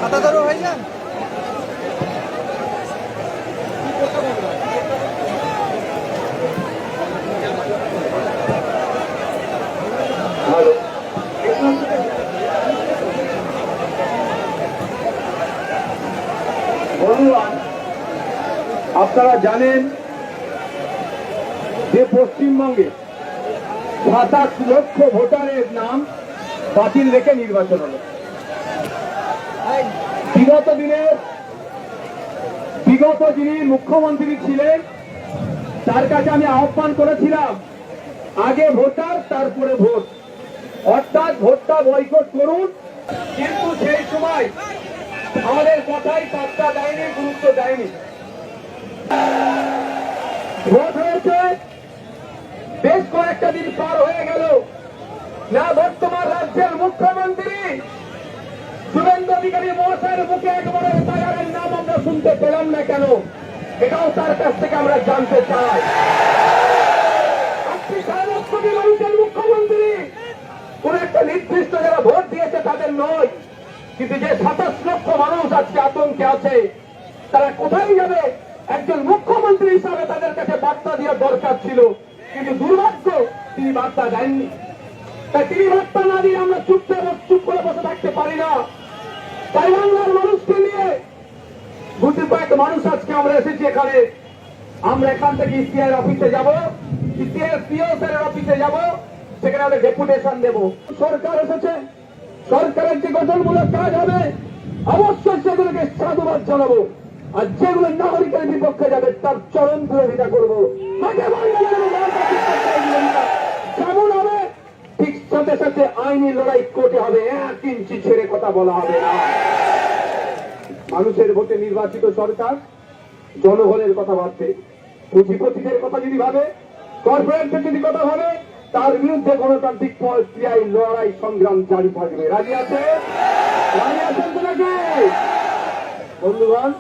খাতা ধরো ভাইজান। আপনারা জানেন যে পশ্চিমবঙ্গে 27 লক্ষ ভোটারের নাম বাতিল রেখে নির্বাচন হলো। বিগত যিনি মুখ্যমন্ত্রী ছিলেন তার কাছে আমি আহ্বান করেছিলাম, আগে ভোটার তারপরে ভোট, অর্থাৎ ভোটটা বয়কট করুন। কিন্তু সেই সময় আমাদের কথাই পাত্তা দেয়নি, গুরুত্ব দেয়নি। ভোট হয়েছে, বেশ কয়েকটা দিন পার হয়ে গেল, না বর্তমান রাজ্যের মুখ্যমন্ত্রী শুভেন্দু অধিকারী মহাশয়ের মুখে একবারে এফআইআরের নাম আমরা শুনতে পেলাম না কেন? এটাও তার কাছ থেকে আমরা জানতে চাই। আপনি 7 কোটি মানুষের মুখ্যমন্ত্রী, কোন একটা নির্দিষ্ট যারা ভোট দিয়েছে তাদের নয়, কিন্তু যে 27 লক্ষ মানুষ আজকে আতঙ্কে আছে, তারা কোথায় যাবে? একজন মুখ্যমন্ত্রী হিসাবে তাদের কাছে বার্তা দেওয়ার দরকার ছিল, কিন্তু দুর্ভাগ্য তিনি বার্তা দেননি। তাই তিনি বার্তা না দিয়ে আমরা চুপ করে বসে থাকতে পারি না। তাই বাংলার মানুষকে নিয়ে গুটি কয়েক মানুষ আজকে আমরা এসেছি এখানে। আমরা এখান থেকে ইসিআই অফিসে যাব, ইসিআই পিও স্যারের অফিসে যাব, সেখানে আমরা ডেপুটেশন দেব। সরকার এসেছে, সরকারের যে গঠনমূলক কাজ হবে অবশ্যই সেগুলোকে সাধুবাদ জানাবো, আর যেগুলো নাগরিকের বিপক্ষে যাবে তার চরম বিরোধিতা করবো। যেমন হবে ঠিক সাথে সাথে আইনি লড়াই করতে হবে, 1 ইঞ্চি ছেড়ে কথা বলা হবে না। মানুষের ভোটে নির্বাচিত সরকার জনগণের কথা ভাববে, পুঁজিপতিদের কথা যদি ভাবে, কর্পোরেটদের যদি কথা ভাবে, তার বিরুদ্ধে গণতান্ত্রিক প্রক্রিয়ায় লড়াই সংগ্রাম জারি থাকবে। রাজি আছে? রাজি আছেন তো নাকি বন্ধুগণ?